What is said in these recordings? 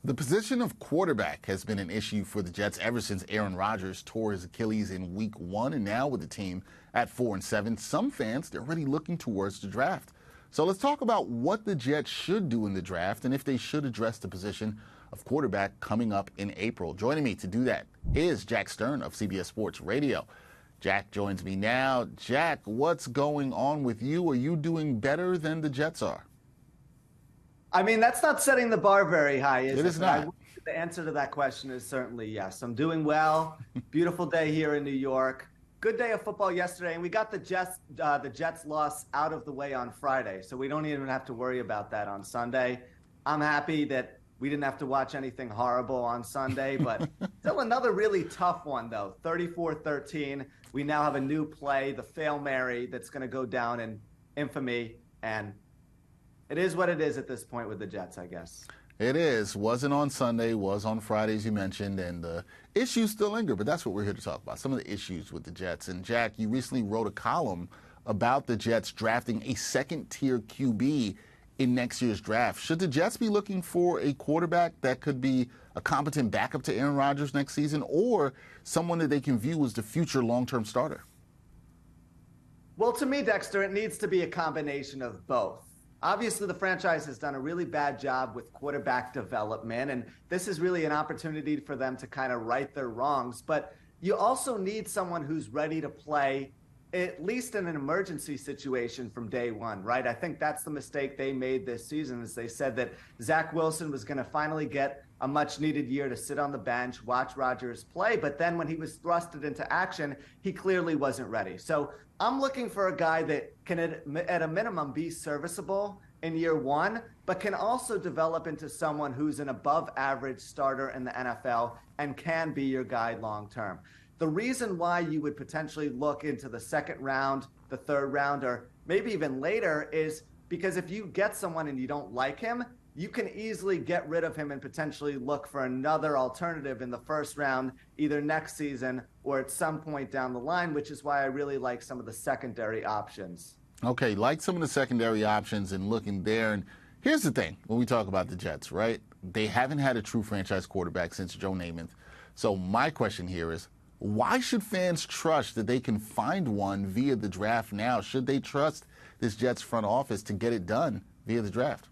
The position of quarterback has been an issue for the Jets ever since Aaron Rodgers tore his Achilles in week 1, and now with the team at 4-7, some fans, they're already looking towards the draft. So let's talk about what the Jets should do in the draft and if they should address the position of quarterback coming up in April. Joining me to do that is Jack Stern of CBS Sports Radio. Jack joins me now. Jack, what's going on with you? Are you doing better than the Jets are? I mean, that's not setting the bar very high, is it? It is not. The answer to that question is certainly yes. I'm doing well. Beautiful day here in New York. Good day of football yesterday, and we got the Jets loss out of the way on Friday, so we don't even have to worry about that on Sunday. I'm happy that we didn't have to watch anything horrible on Sunday, but still another really tough one, though. 34-13. We now have a new play, the Fail Mary, that's going to go down in infamy, and it is what it is at this point with the Jets, I guess. It is. Wasn't on Sunday, was on Friday, as you mentioned, and the issues still linger, but that's what we're here to talk about, some of the issues with the Jets. And, Jack, you recently wrote a column about the Jets drafting a second-tier QB in next year's draft. Should the Jets be looking for a quarterback that could be a competent backup to Aaron Rodgers next season, or someone that they can view as the future long-term starter? Well, to me, Dexter, it needs to be a combination of both. Obviously, the franchise has done a really bad job with quarterback development, and this is really an opportunity for them to kind of right their wrongs. But you also need someone who's ready to play, at least in an emergency situation from day one, right? I think that's the mistake they made this season, is they said that Zach Wilson was going to finally get a much-needed year to sit on the bench, watch Rodgers play, but then when he was thrusted into action, he clearly wasn't ready. So I'm looking for a guy that can, at a minimum, be serviceable in year one, but can also develop into someone who's an above-average starter in the NFL and can be your guy long-term. The reason why you would potentially look into the second round, the third round, or maybe even later is because if you get someone and you don't like him, you can easily get rid of him and potentially look for another alternative in the first round, either next season or at some point down the line, which is why I really like some of the secondary options. Okay, like some of the secondary options and looking there. And here's the thing when we talk about the Jets, right? They haven't had a true franchise quarterback since Joe Namath. So my question here is, why should fans trust that they can find one via the draft now? Should they trust this Jets front office to get it done via the draft?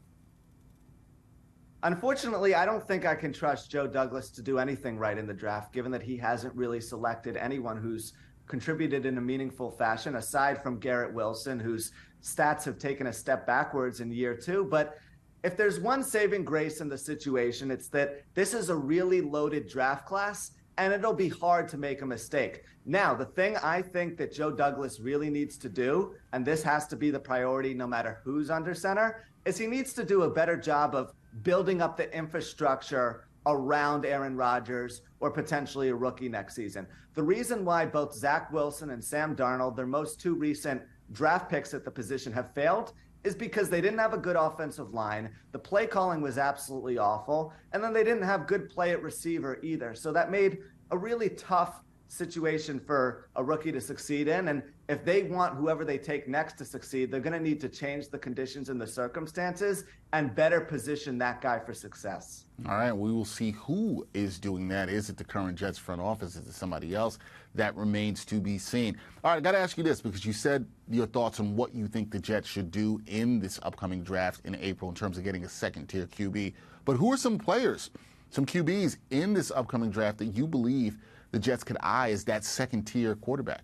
Unfortunately, I don't think I can trust Joe Douglas to do anything right in the draft, given that he hasn't really selected anyone who's contributed in a meaningful fashion, aside from Garrett Wilson, whose stats have taken a step backwards in year two. But if there's one saving grace in the situation, it's that this is a really loaded draft class, and it'll be hard to make a mistake. Now, the thing I think that Joe Douglas really needs to do, and this has to be the priority no matter who's under center, is he needs to do a better job of building up the infrastructure around Aaron Rodgers or potentially a rookie next season. The reason why both Zach Wilson and Sam Darnold, their most two recent draft picks at the position, have failed is because they didn't have a good offensive line. The play calling was absolutely awful. And then they didn't have good play at receiver either. So that made a really tough situation for a rookie to succeed in. And if they want whoever they take next to succeed, they're going to need to change the conditions and the circumstances and better position that guy for success. All right, we will see who is doing that. Is it the current Jets front office? Is it somebody else? That remains to be seen. All right, I got to ask you this, because you said your thoughts on what you think the Jets should do in this upcoming draft in April in terms of getting a second-tier QB. But who are some players, some QBs in this upcoming draft that you believe the Jets could eye as that second-tier quarterback?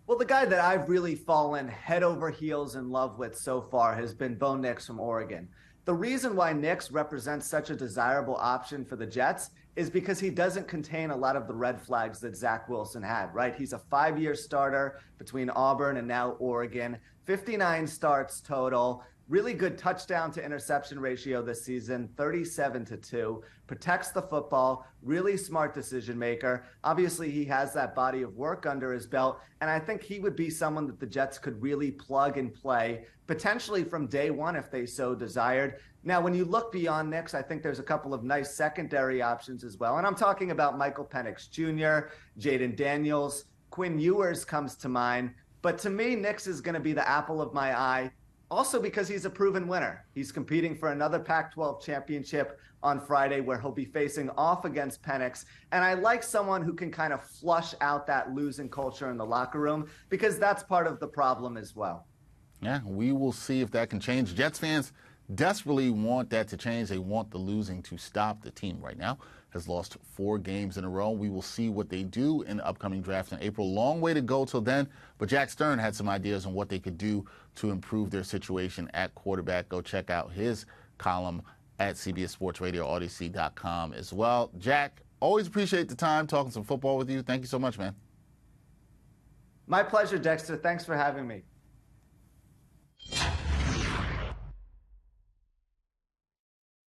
Well, the guy that I've really fallen head over heels in love with so far has been Bo Nix from Oregon. The reason why Nix represents such a desirable option for the Jets is because he doesn't contain a lot of the red flags that Zach Wilson had, right? He's a 5-year starter between Auburn and now Oregon, 59 starts total. Really good touchdown to interception ratio this season, 37-2, protects the football, really smart decision maker. Obviously, he has that body of work under his belt, and I think he would be someone that the Jets could really plug and play, potentially from day one if they so desired. Now, when you look beyond Nix, I think there's a couple of nice secondary options as well, and I'm talking about Michael Penix Jr., Jaden Daniels, Quinn Ewers comes to mind, but to me, Nix is going to be the apple of my eye. Also because he's a proven winner. He's competing for another Pac-12 championship on Friday where he'll be facing off against Penix. And I like someone who can kind of flush out that losing culture in the locker room because that's part of the problem as well. Yeah, we will see if that can change. Jets fans desperately want that to change. They want the losing to stop. The team right now has lost 4 games in a row. We will see what they do in the upcoming draft in April. Long way to go till then, but Jack Stern had some ideas on what they could do to improve their situation at quarterback. Go check out his column at CBS Sports Radio, Odyssey.com as well. Jack, always appreciate the time talking some football with you. Thank you so much, man. My pleasure, Dexter. Thanks for having me.